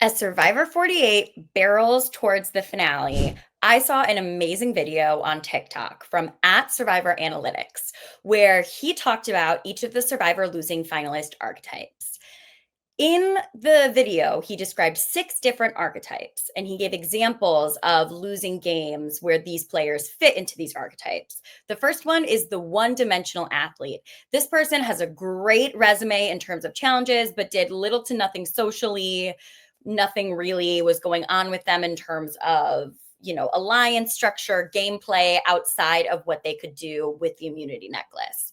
As Survivor 48 barrels towards the finale, I saw an amazing video on TikTok from at Survivor Analytics, where he talked about each of the Survivor losing finalist archetypes. In the video, he described 6 different archetypes and he gave examples of losing games where these players fit into these archetypes. The first one is the one-dimensional athlete. This person has a great resume in terms of challenges, but did little to nothing socially. Nothing really was going on with them in terms of alliance structure, gameplay outside of what they could do with the immunity necklace.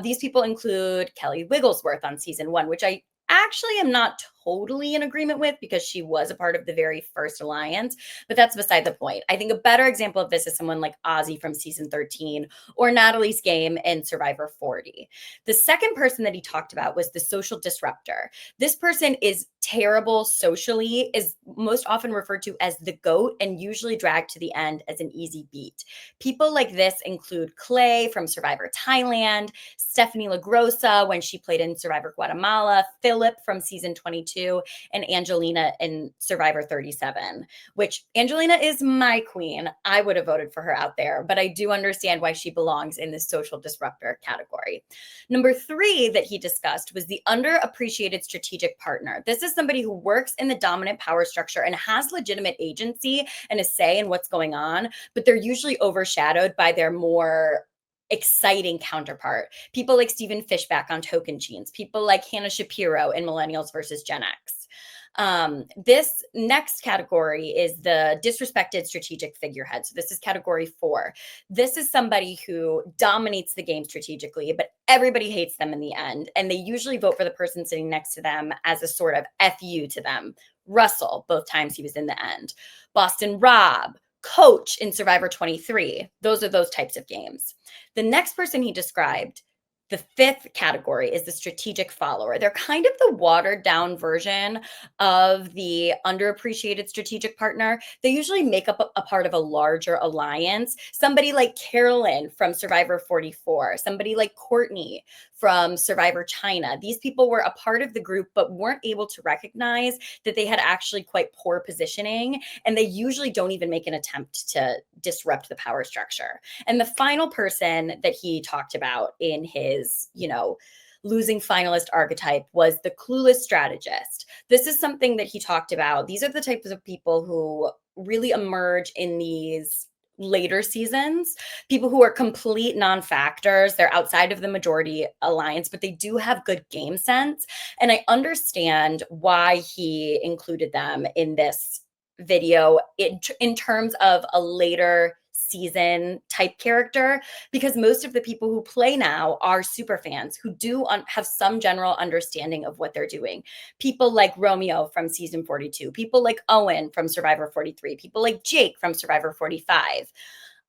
These people include Kelly Wigglesworth on season 1, which I actually am not totally in agreement with because she was a part of the very first alliance, but that's beside the point. I think a better example of this is someone like Ozzy from season 13 or Natalie's game in Survivor 40. The second person that he talked about was the social disruptor. This person is terrible socially, is most often referred to as the GOAT, and usually dragged to the end as an easy beat. People like this include Clay from Survivor Thailand, Stephanie LaGrossa when she played in Survivor Guatemala, Philip from season 22, and Angelina in Survivor 37, which Angelina is my queen. I would have voted for her out there, but I do understand why she belongs in the social disruptor category. Number 3 that he discussed was the underappreciated strategic partner. This is somebody who works in the dominant power structure and has legitimate agency and a say in what's going on, but they're usually overshadowed by their more exciting counterpart. People like Stephen Fishback on Token Jeans, people like Hannah Shapiro in Millennials versus Gen X. This next category is the disrespected strategic figurehead. So this is category 4. This is somebody who dominates the game strategically, but everybody hates them in the end. And they usually vote for the person sitting next to them as a sort of FU to them. Russell, both times he was in the end. Boston Rob, Coach in Survivor 23. Those are those types of games. The next person he described, the 5th category, is the strategic follower. They're kind of the watered down version of the underappreciated strategic partner. They usually make up a part of a larger alliance. Somebody like Carolyn from Survivor 44, somebody like Courtney from Survivor China. These people were a part of the group, but weren't able to recognize that they had actually quite poor positioning. And they usually don't even make an attempt to disrupt the power structure. And the final person that he talked about in his, losing finalist archetype was the clueless strategist. This is something that he talked about. These are the types of people who really emerge in these later seasons, people who are complete non-factors. They're outside of the majority alliance, but they do have good game sense. And I understand why he included them in this video in terms of a later season type character, because most of the people who play now are super fans who do have some general understanding of what they're doing. People like Romeo from season 42, people like Owen from Survivor 43, people like Jake from Survivor 45.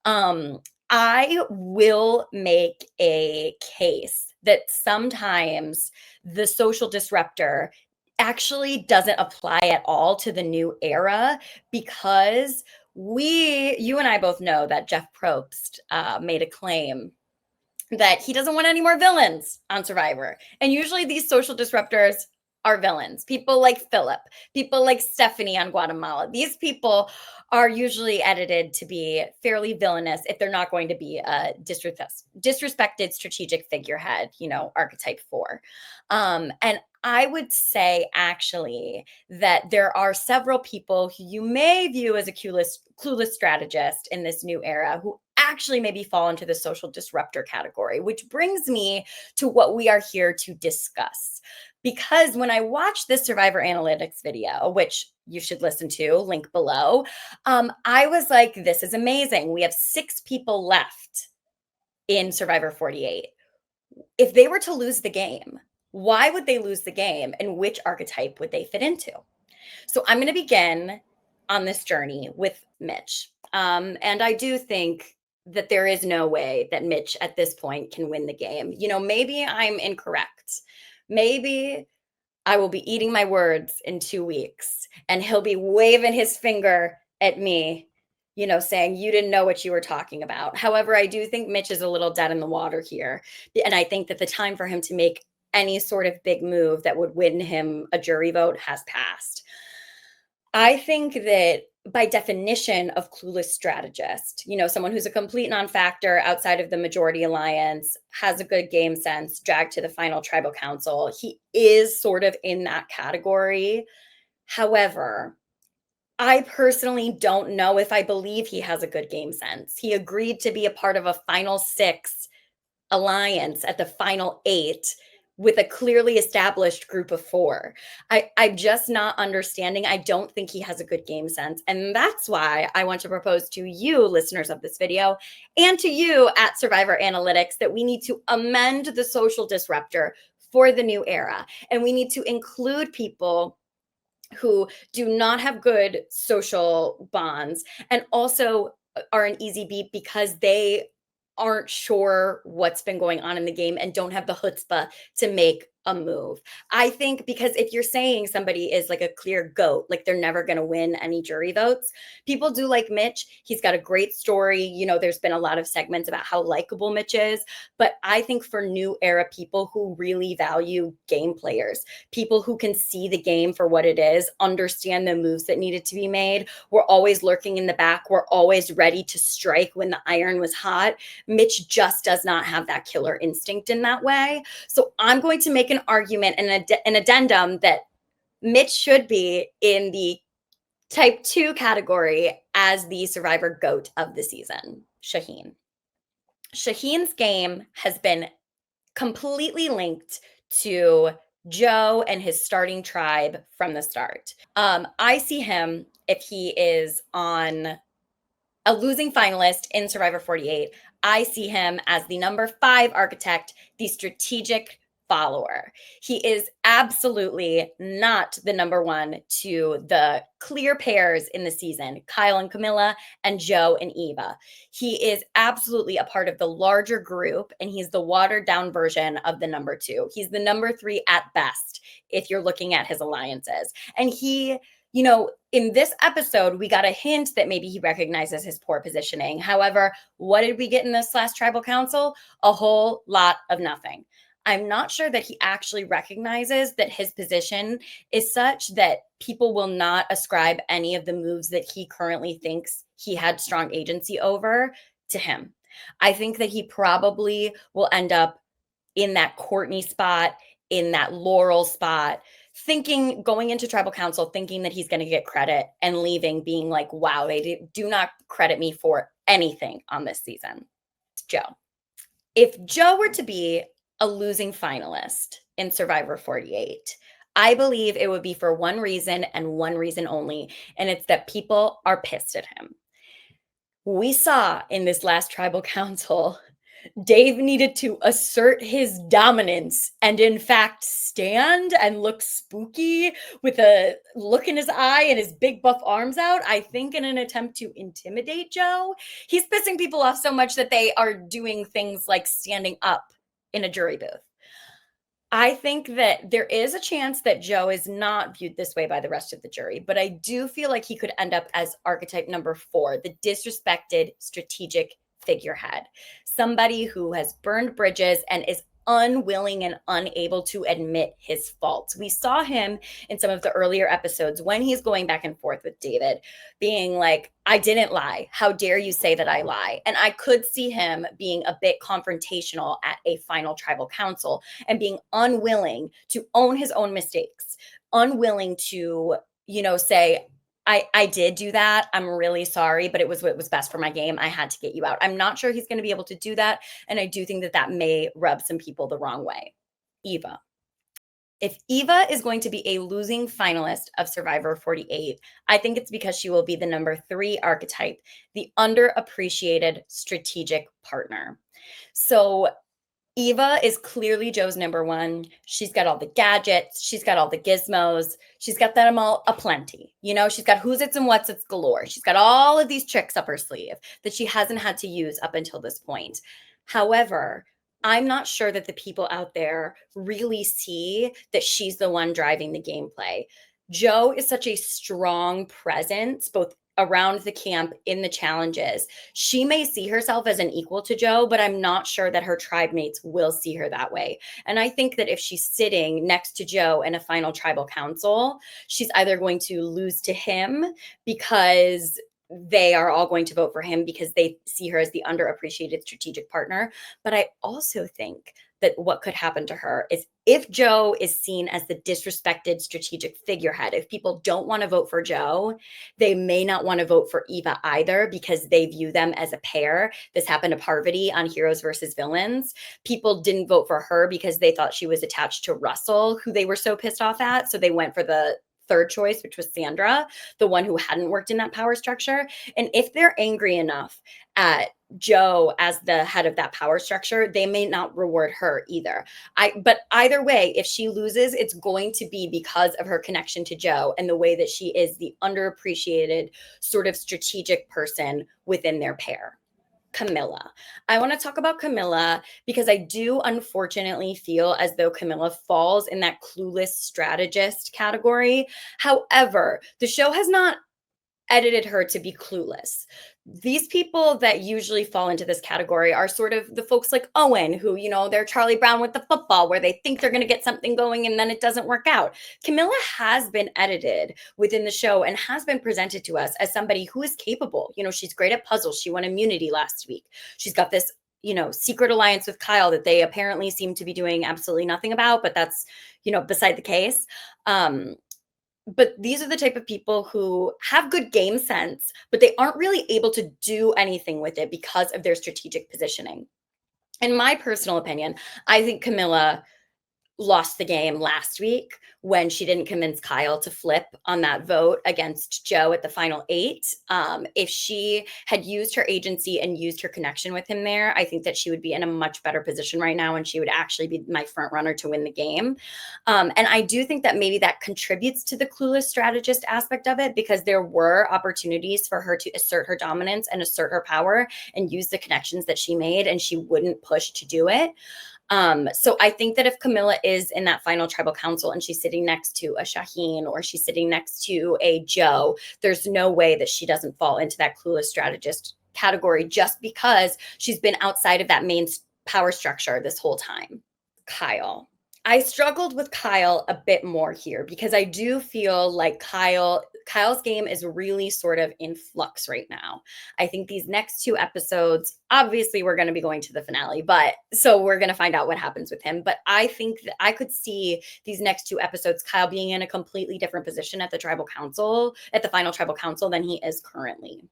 I will make a case that sometimes the social disruptor actually doesn't apply at all to the new era, because you and I both know that Jeff Probst made a claim that he doesn't want any more villains on Survivor. And usually these social disruptors are villains. People like Philip, people like Stephanie on Guatemala. These people are usually edited to be fairly villainous if they're not going to be a disrespected strategic figurehead, archetype 4. And I would say actually that there are several people who you may view as a clueless strategist in this new era who actually maybe fall into the social disruptor category, which brings me to what we are here to discuss. Because when I watched this Survivor Analytics video, which you should listen to, link below, I was like, this is amazing. We have 6 people left in Survivor 48. If they were to lose the game, why would they lose the game, and which archetype would they fit into? So I'm going to begin on this journey with Mitch. And I do think that there is no way that Mitch at this point can win the game. Maybe I'm incorrect. Maybe I will be eating my words in 2 weeks and he'll be waving his finger at me, saying you didn't know what you were talking about. However, I do think Mitch is a little dead in the water here. And I think that the time for him to make any sort of big move that would win him a jury vote has passed. I think that by definition of clueless strategist, someone who's a complete non-factor outside of the majority alliance, has a good game sense, dragged to the final tribal council. He is sort of in that category. However, I personally don't know if I believe he has a good game sense. He agreed to be a part of a final six alliance at the final eight with a clearly established group of four. I'm just not understanding. I don't think he has a good game sense. And that's why I want to propose to you, listeners of this video, and to you at Survivor Analytics, that we need to amend the social disruptor for the new era. And we need to include people who do not have good social bonds and also are an easy beat because they aren't sure what's been going on in the game and don't have the chutzpah to make a move. I think because if you're saying somebody is like a clear goat, like they're never going to win any jury votes, people do like Mitch. He's got a great story. There's been a lot of segments about how likable Mitch is. But I think for new era people who really value game players, people who can see the game for what it is, understand the moves that needed to be made, we're always lurking in the back, we're always ready to strike when the iron was hot. Mitch just does not have that killer instinct in that way. So I'm going to make an argument and an addendum that Mitch should be in the type 2 category as the survivor goat of the season. Shaheen's game has been completely linked to Joe and his starting tribe from the start. I see him, if he is on a losing finalist in Survivor 48, I see him as the number 5 architect, the strategic follower. He is absolutely not the number 1 to the clear pairs in the season, Kyle and Camila and Joe and Eva. He is absolutely a part of the larger group, and he's the watered down version of the number 2. He's the number 3 at best if you're looking at his alliances. And he in this episode, we got a hint that maybe he recognizes his poor positioning. However, what did we get in this last tribal council? A whole lot of nothing. I'm not sure that he actually recognizes that his position is such that people will not ascribe any of the moves that he currently thinks he had strong agency over to him. I think that he probably will end up in that Courtney spot, in that Laurel spot, going into tribal council, thinking that he's going to get credit and leaving being like, wow, they do not credit me for anything on this season. Joe. If Joe were to be a losing finalist in Survivor 48, I believe it would be for one reason and one reason only, and it's that people are pissed at him. We saw in this last tribal council Dave needed to assert his dominance and, in fact, stand and look spooky with a look in his eye and his big buff arms out, I think in an attempt to intimidate Joe. He's pissing people off so much that they are doing things like standing up in a jury booth. I think that there is a chance that Joe is not viewed this way by the rest of the jury, but I do feel like he could end up as archetype number 4, the disrespected strategic figurehead, somebody who has burned bridges and is unwilling and unable to admit his faults. We saw him in some of the earlier episodes when he's going back and forth with David, being like, I didn't lie. How dare you say that I lie? And I could see him being a bit confrontational at a final tribal council and being unwilling to own his own mistakes, unwilling to, say, I did do that. I'm really sorry, but it was what was best for my game. I had to get you out. I'm not sure he's going to be able to do that. And I do think that that may rub some people the wrong way. Eva. If Eva is going to be a losing finalist of Survivor 48, I think it's because she will be the number 3 archetype, the underappreciated strategic partner. So Eva is clearly Joe's number 1. She's got all the gadgets. She's got all the gizmos. She's got them all aplenty. She's got who's its and what's its galore. She's got all of these tricks up her sleeve that she hasn't had to use up until this point. However, I'm not sure that the people out there really see that she's the one driving the gameplay. Joe is such a strong presence, both around the camp in the challenges, she may see herself as an equal to Joe, but I'm not sure that her tribe mates will see her that way. And I think that if she's sitting next to Joe in a final tribal council, she's either going to lose to him because they are all going to vote for him because they see her as the underappreciated strategic partner. But I also think that what could happen to her is if Joe is seen as the disrespected strategic figurehead, if people don't want to vote for Joe, they may not want to vote for Eva either because they view them as a pair. This happened to Parvati on Heroes versus Villains. People didn't vote for her because they thought she was attached to Russell, who they were so pissed off at. So they went for the third choice, which was Sandra, the one who hadn't worked in that power structure. And if they're angry enough at Joe as the head of that power structure, they may not reward her either. But either way, if she loses, it's going to be because of her connection to Joe and the way that she is the underappreciated sort of strategic person within their pair. Camila. I want to talk about Camila because I do unfortunately feel as though Camila falls in that clueless strategist category. However, the show has not edited her to be clueless. These people that usually fall into this category are sort of the folks like Owen, who, they're Charlie Brown with the football, where they think they're going to get something going and then it doesn't work out. Camila has been edited within the show and has been presented to us as somebody who is capable. She's great at puzzles. She won immunity last week. She's got this secret alliance with Kyle that they apparently seem to be doing absolutely nothing about, but that's, beside the case. But these are the type of people who have good game sense, but they aren't really able to do anything with it because of their strategic positioning. In my personal opinion, I think Camila lost the game last week when she didn't convince Kyle to flip on that vote against Joe at the final 8. If she had used her agency and used her connection with him there, I think that she would be in a much better position right now and she would actually be my front runner to win the game. And I do think that maybe that contributes to the clueless strategist aspect of it because there were opportunities for her to assert her dominance and assert her power and use the connections that she made, and she wouldn't push to do it. So I think that if Camila is in that final tribal council and she's sitting next to a Shaheen or she's sitting next to a Joe, there's no way that she doesn't fall into that clueless strategist category just because she's been outside of that main power structure this whole time. Kyle. I struggled with Kyle a bit more here because I do feel like Kyle's game is really sort of in flux right now. I think these next 2 episodes, obviously we're going to be going to the finale, but so we're going to find out what happens with him. But I think that I could see these next 2 episodes, Kyle being in a completely different position at the final tribal council than he is currently.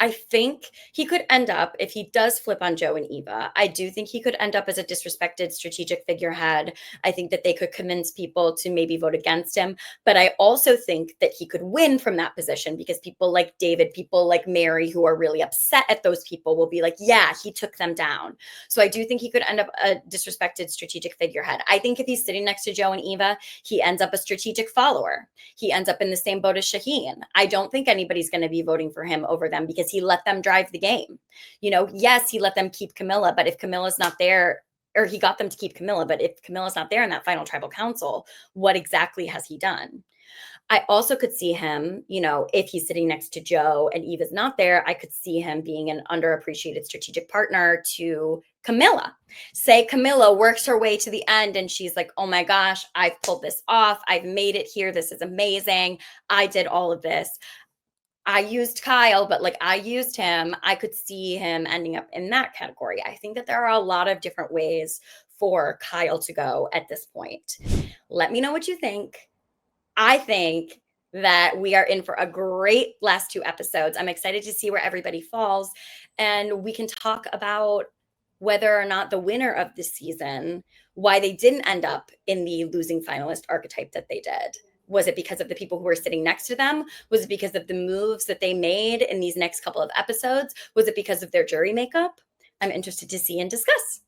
I think he could end up, if he does flip on Joe and Eva, I do think he could end up as a disrespected strategic figurehead. I think that they could convince people to maybe vote against him. But I also think that he could win from that position because people like David, people like Mary, who are really upset at those people, will be like, yeah, he took them down. So I do think he could end up a disrespected strategic figurehead. I think if he's sitting next to Joe and Eva, he ends up a strategic follower. He ends up in the same boat as Shaheen. I don't think anybody's going to be voting for him over them because he let them drive the game. Yes, he let them keep Camila, but if Camila's not there, or he got them to keep Camila, but if Camila's not there in that final tribal council, what exactly has he done? I also could see him, if he's sitting next to Joe and Eva's not there, I could see him being an underappreciated strategic partner to Camila. Say Camila works her way to the end and she's like, oh my gosh, I've pulled this off. I've made it here. This is amazing. I did all of this. I used Kyle, but I used him. I could see him ending up in that category. I think that there are a lot of different ways for Kyle to go at this point. Let me know what you think. I think that we are in for a great last 2 episodes. I'm excited to see where everybody falls, and we can talk about whether or not the winner of this season, why they didn't end up in the losing finalist archetype that they did. Was it because of the people who were sitting next to them? Was it because of the moves that they made in these next couple of episodes? Was it because of their jury makeup? I'm interested to see and discuss.